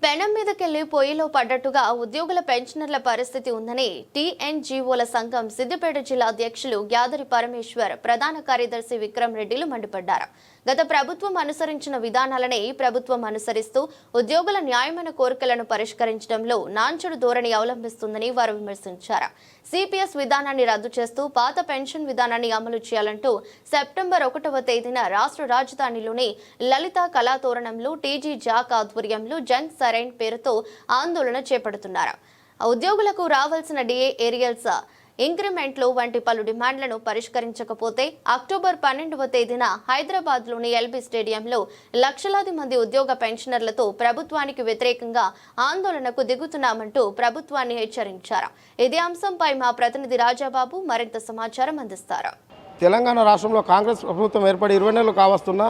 పెనం మీదకెళ్లి పొయ్యిలో పడ్డట్టుగా ఉద్యోగుల పెన్షనర్ల పరిస్థితి ఉందని టీఎన్జీఓల సంఘం సిద్దిపేట జిల్లా అధ్యక్షులు గ్యాదరి పరమేశ్వర్, ప్రధాన కార్యదర్శి విక్రమ్ రెడ్డిలు మండిపడ్డారు. గత ప్రభుత్వం అనుసరించిన విధానాలనే ఈ ప్రభుత్వం అనుసరిస్తూ ఉద్యోగుల న్యాయమైన కోరికలను పరిష్కరించడంలో నాంచుడు ధోరణి అవలంబిస్తుందని వారు విమర్శించారు. సిపిఎస్ విధానాన్ని రద్దు చేస్తూ పాత పెన్షన్ విధానాన్ని అమలు చేయాలంటూ సెప్టెంబర్ 1వ తేదీన రాష్ట్ర రాజధానిలోని లలిత కళాతోరణంలో టీజీ జాక్ ఆధ్వర్యంలో జంగ్ సరైన్ పేరుతో ఆందోళన చేపడుతున్నారు. ఉద్యోగులకు రావాల్సిన డిఏ ఏరియల్స్ ఇంక్రిమెంట్లు వంటి పలు డిమాండ్లను పరిష్కరించకపోతే అక్టోబర్ 12వ తేదీన హైదరాబాద్లోని ఎల్బీ స్టేడియంలో లక్షలాది మంది ఉద్యోగ పెన్షనర్లతో ప్రభుత్వానికి వ్యతిరేకంగా ఆందోళనకు దిగుతున్నామంటూ ప్రభుత్వాన్ని హెచ్చరించారు. ఇదే అంశంపై మా ప్రతినిధి రాజాబాబు మరింత సమాచారం అందిస్తారు. తెలంగాణ రాష్ట్రంలో కాంగ్రెస్ ప్రభుత్వం ఏర్పడి 20 నెలలు కావస్తున్న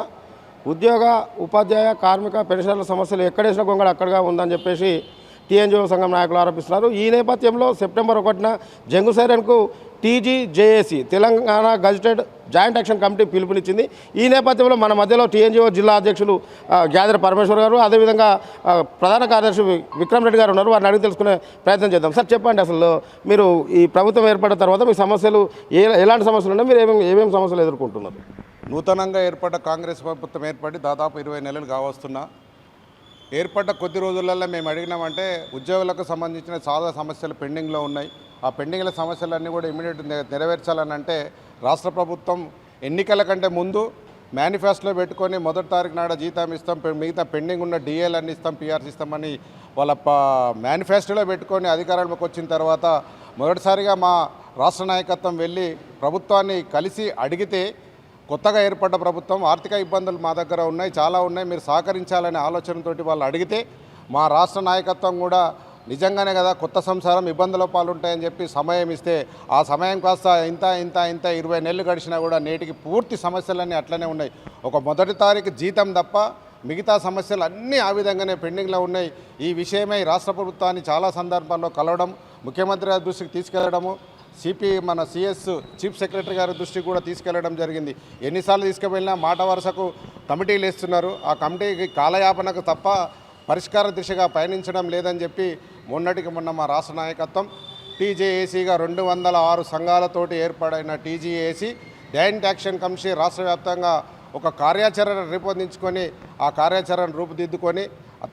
ఉద్యోగ, ఉపాధ్యాయ, కార్మిక, పెన్షనర్ల సమస్యలు ఎక్కడేసిన గొంగళ అక్కడగా ఉందని చెప్పేసి టీఎన్జీఓ సంఘం నాయకులు ఆరోపిస్తున్నారు. ఈ నేపథ్యంలో సెప్టెంబర్ 1న జంగు సైరన్కు TGJAC Telangana gazetted joint action committee పిలుపునిచ్చింది. ఈ నేపథ్యంలో మన మధ్యలో టీఎన్జీఓ జిల్లా అధ్యక్షులు గ్యాదరి పరమేశ్వర్ గారు, అదేవిధంగా ప్రధాన కార్యదర్శి విక్రమ్ రెడ్డి గారు ఉన్నారు. వారిని అడిగి తెలుసుకునే ప్రయత్నం చేద్దాం. సార్, చెప్పండి, అసలు మీరు ఈ ప్రభుత్వం ఏర్పడిన తర్వాత మీ సమస్యలు ఎలాంటి సమస్యలు ఉన్నాయి, మీరు ఏమేమి సమస్యలు ఎదుర్కొంటున్నారు? నూతనంగా ఏర్పడ్డ కాంగ్రెస్ ప్రభుత్వం ఏర్పడి దాదాపు 20 నెలలు కావస్తున్నా ఏర్పడ్డ కొద్ది రోజులలో మేము అడిగినామంటే ఉద్యోగులకు సంబంధించిన చాలా సమస్యలు పెండింగ్లో ఉన్నాయి. ఆ పెండింగ్ల సమస్యలన్నీ కూడా ఇమీడియట్ నెరవేర్చాలని అంటే రాష్ట్ర ప్రభుత్వం ఎన్నికల కంటే ముందు మేనిఫెస్టోలో పెట్టుకొని మొదటి తారీఖు నాడు జీతం ఇస్తాం, మిగతా పెండింగ్ ఉన్న డిఏలన్నీ ఇస్తాం, పిఆర్సీ ఇస్తామని వాళ్ళ మేనిఫెస్టోలో పెట్టుకొని అధికారంలోకి వచ్చిన తర్వాత మొదటిసారిగా మా రాష్ట్ర నాయకత్వం వెళ్ళి ప్రభుత్వాన్ని కలిసి అడిగితే కొత్తగా ఏర్పడ్డ ప్రభుత్వం ఆర్థిక ఇబ్బందులు మా దగ్గర ఉన్నాయి, చాలా ఉన్నాయి, మీరు సహకరించాలనే ఆలోచనతో వాళ్ళు అడిగితే మా రాష్ట్ర నాయకత్వం కూడా నిజంగానే కదా కొత్త సంసారం ఇబ్బందుల పాలుంటాయని చెప్పి సమయం ఇస్తే ఆ సమయం కాస్త ఇంత 20 నెలలు గడిచినా కూడా నేటికి పూర్తి సమస్యలన్నీ అట్లనే ఉన్నాయి. ఒక మొదటి తారీఖు జీతం తప్ప మిగతా సమస్యలు అన్నీ ఆ విధంగానే పెండింగ్లో ఉన్నాయి. ఈ విషయమై రాష్ట్ర ప్రభుత్వాన్ని చాలా సందర్భాల్లో కలవడం, ముఖ్యమంత్రి గారి దృష్టికి తీసుకెళ్లడము, మన సిఎస్ చీఫ్ సెక్రటరీ గారి దృష్టికి కూడా తీసుకెళ్లడం జరిగింది. ఎన్నిసార్లు తీసుకువెళ్ళినా మాట వరుసకు కమిటీలు ఇస్తున్నారు. ఆ కమిటీకి కాలయాపనకు తప్ప పరిష్కార దిశగా పయనించడం లేదని చెప్పి మొన్నటికి మొన్న మా రాష్ట్ర నాయకత్వం టీజేఏసీగా 206 సంఘాలతోటి ఏర్పడిన టీజీఏసీ జాయింట్ యాక్షన్ కమిటీ రాష్ట్ర వ్యాప్తంగా ఒక కార్యాచరణ రూపొందించుకొని ఆ కార్యాచరణ రూపుదిద్దుకొని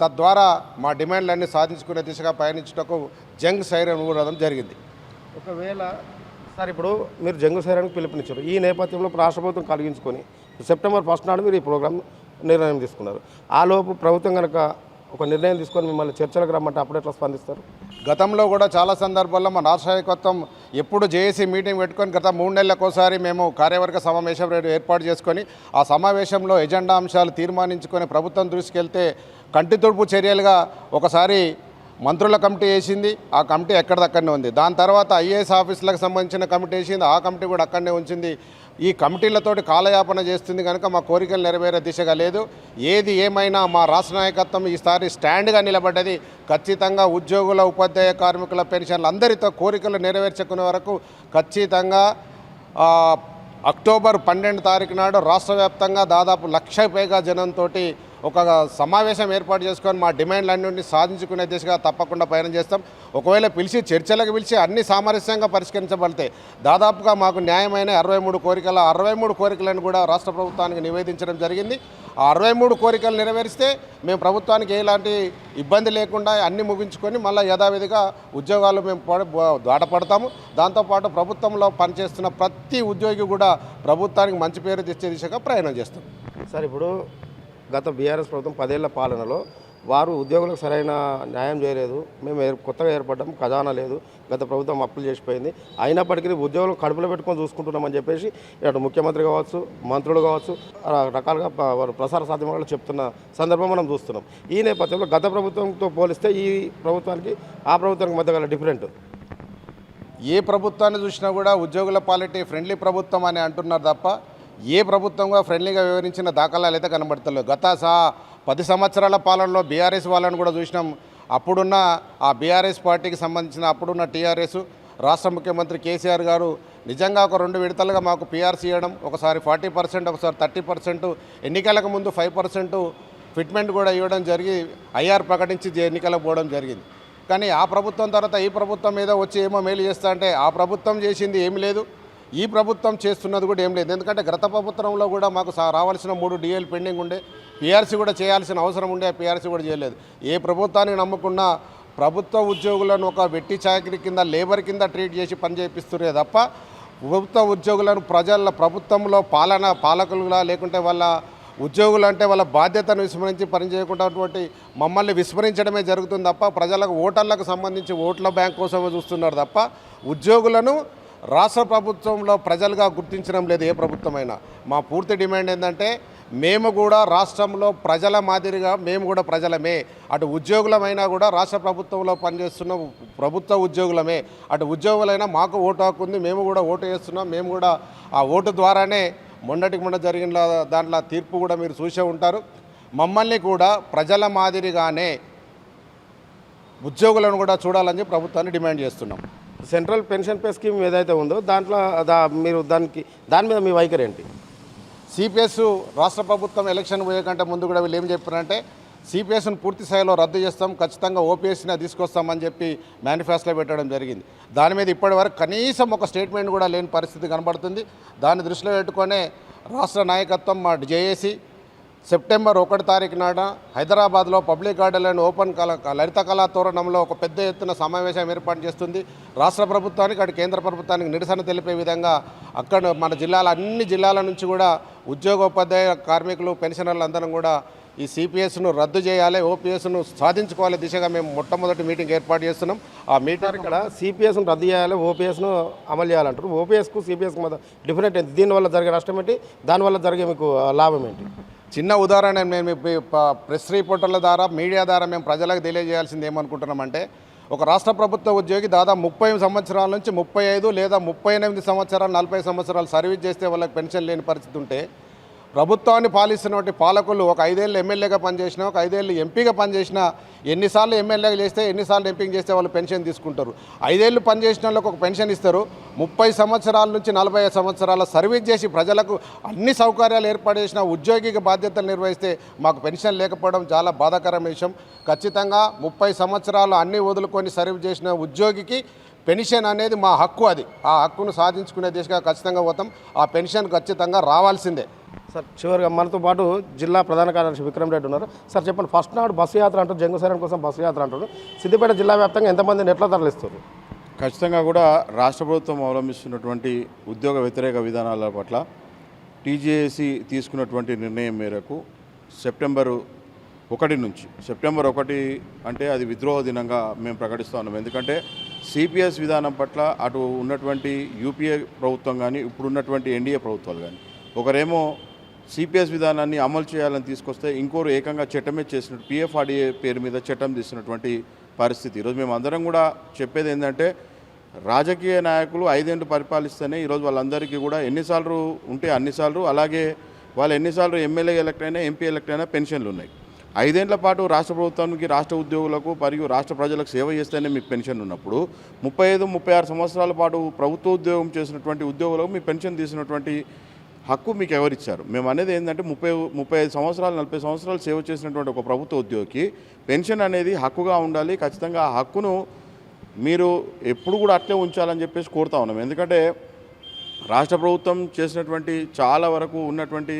తద్వారా మా డిమాండ్లన్నీ సాధించుకునే దిశగా పయనించుటకు జంగ్ సైరన్ ఊరడం జరిగింది. ఒకవేళ సార్, ఇప్పుడు మీరు జంగు సైరన్కి పిలుపునిచ్చారు. ఈ నేపథ్యంలో రాష్ట్ర ప్రభుత్వం కలిగించుకొని సెప్టెంబర్ 1 నాడు మీరు ఈ ప్రోగ్రామ్ నిర్ణయం తీసుకున్నారు. ఆలోపు ప్రభుత్వం కనుక ఒక నిర్ణయం తీసుకొని మిమ్మల్ని చర్చలకు రమ్మంటే అప్పుడు ఎట్లా స్పందిస్తారు? గతంలో కూడా చాలా సందర్భాల్లో మా రాష్ట్ర నాయకత్వం ఎప్పుడు జేఏసీ మీటింగ్ పెట్టుకొని గత 3 నెలలకోసారి మేము కార్యవర్గ సమావేశం ఏర్పాటు చేసుకొని ఆ సమావేశంలో ఎజెండా అంశాలు తీర్మానించుకొని ప్రభుత్వం దృష్టికి వెళ్తే కంటి తుడుపు చర్యలుగా ఒకసారి మంత్రుల కమిటీ వేసింది. ఆ కమిటీ ఎక్కడిదక్కడనే ఉంది. దాని తర్వాత ఐఏఎస్ ఆఫీసులకు సంబంధించిన కమిటీ వేసింది. ఆ కమిటీ కూడా అక్కడనే ఉంచింది. ఈ కమిటీలతోటి కాలయాపన చేస్తుంది కనుక మా కోరికలు నెరవేరే దిశగా లేదు. ఏది ఏమైనా మా రాష్ట్ర నాయకత్వం ఈసారి స్టాండ్గా నిలబడ్డది. ఖచ్చితంగా ఉద్యోగుల, ఉపాధ్యాయ, కార్మికుల, పెన్షన్లు అందరితో కోరికలు నెరవేర్చుకునే వరకు ఖచ్చితంగా అక్టోబర్ 12 తారీఖు నాడు రాష్ట్ర వ్యాప్తంగా దాదాపు 1,00,000 పైగా జనంతో ఒక సమావేశం ఏర్పాటు చేసుకొని మా డిమాండ్లన్నింటినీ సాధించుకునే దిశగా తప్పకుండా ప్రయాణం చేస్తాం. ఒకవేళ చర్చలకు పిలిచి అన్ని సామరస్యంగా పరిష్కరించబడితే దాదాపుగా మాకు న్యాయమైన 63 కోరికలను కూడా రాష్ట్ర ప్రభుత్వానికి నివేదించడం జరిగింది. ఆ 63 కోరికలు నెరవేరిస్తే మేము ప్రభుత్వానికి ఎలాంటి ఇబ్బంది లేకుండా అన్ని ముగించుకొని మళ్ళీ యథావిధిగా ఉద్యోగాలు మేము దాటపడతాము. దాంతోపాటు ప్రభుత్వంలో పనిచేస్తున్న ప్రతి ఉద్యోగి కూడా ప్రభుత్వానికి మంచి పేరు తెచ్చే దిశగా ప్రయాణం చేస్తాం. సార్, ఇప్పుడు గత బీఆర్ఎస్ ప్రభుత్వం 10 ఏళ్ల పాలనలో వారు ఉద్యోగులకు సరైన న్యాయం చేయలేదు. మేము కొత్తగా ఏర్పడ్డాము, ఖజానా లేదు, గత ప్రభుత్వం అప్పులు చేసిపోయింది, అయినప్పటికీ ఉద్యోగులు కడుపులో పెట్టుకొని చూసుకుంటున్నామని చెప్పేసి ఇటు ముఖ్యమంత్రి కావచ్చు, మంత్రులు కావచ్చు, రకాలుగా వారు ప్రసార సాధ్యమాలు చెప్తున్న సందర్భం మనం చూస్తున్నాం. ఈ నేపథ్యంలో గత ప్రభుత్వంతో పోలిస్తే ఈ ప్రభుత్వానికి ఆ ప్రభుత్వానికి మధ్య గల డిఫరెంట్ ఏ ప్రభుత్వాన్ని చూసినా కూడా ఉద్యోగుల పాలిటీ ఫ్రెండ్లీ ప్రభుత్వం అని అంటున్నారు తప్ప ఏ ప్రభుత్వంగా ఫ్రెండ్లీగా వివరించిన దాఖలాలు అయితే కనబడతలేవు. గత 10 సంవత్సరాల పాలనలో బీఆర్ఎస్ వాళ్ళని కూడా చూసినాం. అప్పుడున్న ఆ బీఆర్ఎస్ పార్టీకి సంబంధించిన అప్పుడున్న టీఆర్ఎస్ రాష్ట్ర ముఖ్యమంత్రి కేసీఆర్ గారు నిజంగా ఒక 2 విడతలుగా మాకు పీఆర్సీ ఇవ్వడం, ఒకసారి 40%, ఒకసారి 30%, ఎన్నికలకు ముందు 5% ఫిట్మెంట్ కూడా ఇవ్వడం జరిగి ఐఆర్ ప్రకటించి ఎన్నికలకు పోవడం జరిగింది. కానీ ఆ ప్రభుత్వం తర్వాత ఈ ప్రభుత్వం మీద వచ్చి ఏమో మేలు చేస్తా అంటే ఆ ప్రభుత్వం చేసింది ఏమి లేదు, ఈ ప్రభుత్వం చేస్తున్నది కూడా ఏం లేదు. ఎందుకంటే గత ప్రభుత్వంలో కూడా మాకు రావాల్సిన 3 డిఏలు పెండింగ్ ఉండే, పిఆర్సీ కూడా చేయాల్సిన అవసరం ఉండే, పిఆర్సీ కూడా చేయలేదు. ఏ ప్రభుత్వాన్ని నమ్ముకున్నా ప్రభుత్వ ఉద్యోగులను ఒక వెట్టి చాకరీ కింద లేబర్ కింద ట్రీట్ చేసి పని చేపిస్తురే తప్ప ప్రభుత్వ ఉద్యోగులను ప్రభుత్వంలో పాలకులుగా లేకుంటే వాళ్ళ ఉద్యోగులు అంటే వాళ్ళ బాధ్యతను విస్మరించి పనిచేయకుండా మమ్మల్ని విస్మరించడమే జరుగుతుంది తప్ప ప్రజలకు ఓటర్లకు సంబంధించి ఓట్ల బ్యాంక్ కోసమే చూస్తున్నారు తప్ప ఉద్యోగులను రాష్ట్ర ప్రభుత్వంలో ప్రజలుగా గుర్తించడం లేదు ఏ ప్రభుత్వమైనా. మా పూర్తి డిమాండ్ ఏంటంటే మేము కూడా రాష్ట్రంలో ప్రజల మాదిరిగా మేము కూడా ప్రజలమే, అటు ఉద్యోగులమైనా కూడా రాష్ట్ర ప్రభుత్వంలో పనిచేస్తున్న ప్రభుత్వ ఉద్యోగులమే, అటు ఉద్యోగులైనా మాకు ఓటు హక్కు ఉంది, మేము కూడా ఓటు వేస్తున్నాం. మేము కూడా ఆ ఓటు ద్వారానే మొన్న జరిగిన దాంట్లో తీర్పు కూడా మీరు చూసే ఉంటారు. మమ్మల్ని కూడా ప్రజల మాదిరిగానే ఉద్యోగులను కూడా చూడాలని చెప్పి ప్రభుత్వాన్ని డిమాండ్ చేస్తున్నాం. సెంట్రల్ పెన్షన్ పే స్కీమ్ ఏదైతే ఉందో దాంట్లో మీరు దాని మీద మీ వైఖరి ఏంటి? సిపిఎస్ రాష్ట్ర ప్రభుత్వం ఎలక్షన్ పోయే కంటే ముందు కూడా వీళ్ళు ఏం చెప్పారంటే సిపిఎస్ను పూర్తి స్థాయిలో రద్దు చేస్తాం, ఖచ్చితంగా ఓపీఎస్ని తీసుకొస్తామని చెప్పి మేనిఫెస్టోలో పెట్టడం జరిగింది. దాని మీద ఇప్పటివరకు కనీసం ఒక స్టేట్మెంట్ కూడా లేని పరిస్థితి కనబడుతుంది. దాన్ని దృష్టిలో పెట్టుకునే రాష్ట్ర నాయకత్వం మా జేఏసీ సెప్టెంబర్ 1 తారీఖు నాడు హైదరాబాద్లో పబ్లిక్ గార్డెన్ ఓపెన్ లలిత కళా తోరణంలో ఒక పెద్ద ఎత్తున సమావేశం ఏర్పాటు చేస్తుంది. రాష్ట్ర ప్రభుత్వానికి అటు కేంద్ర ప్రభుత్వానికి నిరసన తెలిపే విధంగా అక్కడ మన అన్ని జిల్లాల నుంచి కూడా ఉద్యోగోపాధ్యాయ కార్మికులు పెన్షనర్లు అందరం కూడా ఈ సిపిఎస్ను రద్దు చేయాలి, ఓపీఎస్ను సాధించుకోవాలి దిశగా మేము మొట్టమొదటి మీటింగ్ ఏర్పాటు చేస్తున్నాం. ఆ మీటింగ్ ఇక్కడ సిపిఎస్ను రద్దు చేయాలి, ఓపీఎస్ను అమలు చేయాలంటారు. ఓపీఎస్కు సిపిఎస్కు మధ్య డిఫరెంట్ ఏంటి? దీనివల్ల జరిగే నష్టం ఏంటి, దానివల్ల జరిగే మీకు లాభం ఏంటి? చిన్న ఉదాహరణ మేము ప్రెస్ రిపోర్టర్ల ద్వారా మీడియా ద్వారా మేము ప్రజలకు తెలియజేయాల్సింది ఏమనుకుంటున్నామంటే ఒక రాష్ట్ర ప్రభుత్వ ఉద్యోగి దాదాపు 30 సంవత్సరాల నుంచి 35 లేదా 38 సంవత్సరాలు 40 సంవత్సరాలు సర్వీస్ చేస్తే వాళ్ళకి పెన్షన్ లేని పరిస్థితి ఉంటే ప్రభుత్వాన్ని పాలిస్తున్నటువంటి పాలకులు ఒక 5 ఏళ్ళు ఎమ్మెల్యేగా పనిచేసినా, ఒక 5 ఏళ్ళు ఎంపీగా పనిచేసినా, ఎన్నిసార్లు ఎమ్మెల్యేగా చేస్తే ఎన్నిసార్లు ఎంపీగా చేస్తే వాళ్ళు పెన్షన్ తీసుకుంటారు. 5 ఏళ్ళు పనిచేసిన వాళ్ళకి ఒక పెన్షన్ ఇస్తారు. 30 సంవత్సరాల నుంచి 40 సంవత్సరాల సర్వీస్ చేసి ప్రజలకు అన్ని సౌకర్యాలు ఏర్పాటు చేసిన ఉద్యోగికి బాధ్యతలు నిర్వహిస్తే మాకు పెన్షన్ లేకపోవడం చాలా బాధాకరమైన విషయం. ఖచ్చితంగా 30 సంవత్సరాలు అన్నీ వదులుకొని సర్వీస్ చేసిన ఉద్యోగికి పెన్షన్ అనేది మా హక్కు. అది ఆ హక్కును సాధించుకునే దిశగా ఖచ్చితంగా పోతాం. ఆ పెన్షన్ ఖచ్చితంగా రావాల్సిందే. సార్ చివరిగా మనతో పాటు జిల్లా ప్రధాన కార్యదర్శి విక్రమ్ రెడ్డి ఉన్నారు. సార్ చెప్పండి, ఫస్ట్ నాడు బస్సు యాత్ర అంటారు, జంగుసైరం కోసం బస్సు యాత్ర అంటారు. సిద్దిపేట జిల్లా వ్యాప్తంగా ఎంతమందిని ఎట్లా తరలిస్తారు? ఖచ్చితంగా కూడా రాష్ట్ర ప్రభుత్వం అవలంబిస్తున్నటువంటి ఉద్యోగ వ్యతిరేక విధానాల పట్ల టీజేఏసీ తీసుకున్నటువంటి నిర్ణయం మేరకు సెప్టెంబర్ 1 అంటే అది విద్రోహ దినంగా మేము ప్రకటిస్తూ ఉన్నాం. ఎందుకంటే సిపిఎస్ విధానం పట్ల అటు ఉన్నటువంటి యూపీఏ ప్రభుత్వం కానీ ఇప్పుడు ఉన్నటువంటి ఎన్డీఏ ప్రభుత్వాలు కానీ ఒకరేమో సిపిఎస్ విధానాన్ని అమలు చేయాలని తీసుకొస్తే ఇంకోరు ఏకంగా చట్టమే చేసినట్టు పిఎఫ్ఆర్డీఏ పేరు మీద చట్టం తీసినటువంటి పరిస్థితి. ఈరోజు మేము అందరం కూడా చెప్పేది ఏంటంటే రాజకీయ నాయకులు 5 ఏళ్ళు పరిపాలిస్తేనే ఈరోజు వాళ్ళందరికీ కూడా ఎన్నిసార్లు ఉంటే అన్నిసార్లు, అలాగే వాళ్ళు ఎన్నిసార్లు ఎమ్మెల్యే ఎలక్ట్ అయినా ఎంపీ ఎలక్ట్ అయినా పెన్షన్లు ఉన్నాయి. 5 ఏళ్ల పాటు రాష్ట్ర ప్రభుత్వానికి, రాష్ట్ర ఉద్యోగులకు మరియు రాష్ట్ర ప్రజలకు సేవ చేస్తేనే మీకు పెన్షన్ ఉన్నప్పుడు 35-36 సంవత్సరాల పాటు ప్రభుత్వ ఉద్యోగం చేసినటువంటి ఉద్యోగులకు మీ పెన్షన్ తీసినటువంటి హక్కు మీకు ఎవరిచ్చారు? మేము అనేది ఏంటంటే 35 సంవత్సరాలు 40 సంవత్సరాలు సేవ చేసినటువంటి ఒక ప్రభుత్వ ఉద్యోగికి పెన్షన్ అనేది హక్కుగా ఉండాలి. ఖచ్చితంగా ఆ హక్కును మీరు ఎప్పుడు కూడా అట్లే ఉంచాలని చెప్పేసి కోరుతా ఉన్నాం. ఎందుకంటే రాష్ట్ర ప్రభుత్వం చేసినటువంటి చాలా వరకు ఉన్నటువంటి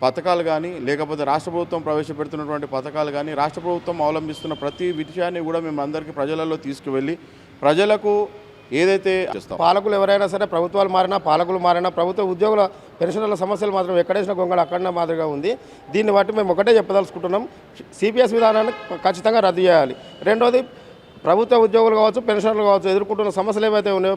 పథకాలు కానీ, లేకపోతే రాష్ట్ర ప్రభుత్వం ప్రవేశపెడుతున్నటువంటి పథకాలు కానీ, రాష్ట్ర ప్రభుత్వం అవలంబిస్తున్న ప్రతి విషయాన్ని కూడా మేము అందరికీ ప్రజలలో తీసుకువెళ్ళి ప్రజలకు ఏదైతే చేస్తాం. పాలకులు ఎవరైనా సరే, ప్రభుత్వాలు మారినా పాలకులు మారినా ప్రభుత్వ ఉద్యోగుల పెన్షన్ల సమస్యలు మాత్రం ఎక్కడేసిన గొంగళ అక్కడనే మాదిరిగా ఉంది. దీన్ని బట్టి మేము ఒకటే చెప్పదలుచుకుంటున్నాం, సిపిఎస్ విధానాన్ని ఖచ్చితంగా రద్దు చేయాలి. రెండోది, ప్రభుత్వ ఉద్యోగులు కావచ్చు, పెన్షనర్లు కావచ్చు, ఎదుర్కొంటున్న సమస్యలు ఏవైతే ఉన్నాయో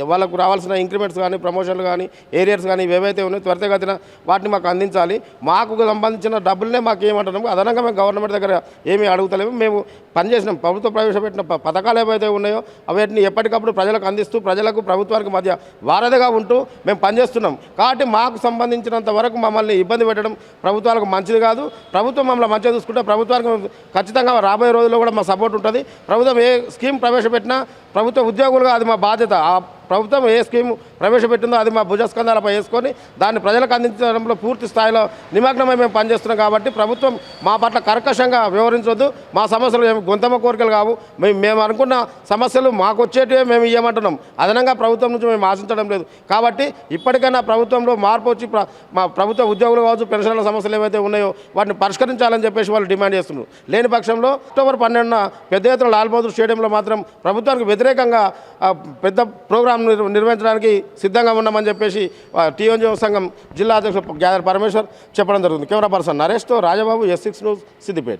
వాళ్ళకు రావాల్సిన ఇంక్రిమెంట్స్ కానీ, ప్రమోషన్లు కానీ, ఏరియర్స్ కానీ ఏవైతే ఉన్నాయో త్వరితగతిన వాటిని మాకు అందించాలి. మాకు సంబంధించిన డబ్బులనే మాకు ఏమంటున్నాము, అదనంగా మేము గవర్నమెంట్ దగ్గర ఏమీ అడుగుతలేము. మేము పనిచేసినాం, ప్రభుత్వం ప్రవేశపెట్టిన పథకాలు ఏవైతే ఉన్నాయో వాటిని ఎప్పటికప్పుడు ప్రజలకు అందిస్తూ ప్రజలకు ప్రభుత్వానికి మధ్య వారధిగా ఉంటూ మేము పనిచేస్తున్నాం. కాబట్టి మాకు సంబంధించినంత వరకు మమ్మల్ని ఇబ్బంది పెట్టడం ప్రభుత్వాలకు మంచిది కాదు. ప్రభుత్వం మమ్మల్ని మంచిగా చూసుకుంటే ప్రభుత్వానికి ఖచ్చితంగా రాబోయే రోజుల్లో కూడా మా సపోర్ట్ ఉంటుంది. ప్రభుత్వం ఏ స్కీమ్ ప్రవేశపెట్టినా ప్రభుత్వ ఉద్యోగులుగా అది మా బాధ్యత. ఆ ప్రభుత్వం ఏ స్కీమ్ ప్రవేశపెట్టిందో అది మా భుజస్కంధాలపై వేసుకొని దాన్ని ప్రజలకు అందించడంలో పూర్తి స్థాయిలో నిమగ్నమై మేము పనిచేస్తున్నాం కాబట్టి ప్రభుత్వం మా పట్ల కర్కశంగా వ్యవహరించవద్దు. మా సమస్యలు ఏమి గొంతమ్మ కోరికలు కావు. మేము అనుకున్న సమస్యలు మాకు వచ్చేటివే మేము ఇవ్వమంటున్నాం. అదనంగా ప్రభుత్వం నుంచి మేము ఆశించడం లేదు. కాబట్టి ఇప్పటికైనా ప్రభుత్వంలో మార్పు వచ్చి మా ప్రభుత్వ ఉద్యోగులు కావచ్చు, పెన్షన్ల సమస్యలు ఏవైతే ఉన్నాయో వాటిని పరిష్కరించాలని చెప్పేసి వాళ్ళు డిమాండ్ చేస్తున్నారు. లేని పక్షంలో అక్టోబర్ 12న పెద్ద ఎత్తున లాల్ బహదూర్ స్టేడియంలో మాత్రం ప్రభుత్వానికి వ్యతిరేకంగా పెద్ద ప్రోగ్రాం నిర్వహించడానికి సిద్ధంగా ఉన్నామని చెప్పేసి టీఎన్జిఓ సంఘం జిల్లా అధ్యక్షుడు గ్యాదర్ పరమేశ్వర్ చెప్పడం జరుగుతుంది. కెమెరా పర్సన్ నరేష్తో రాజబాబు, S6 న్యూస్, సిద్దిపేట.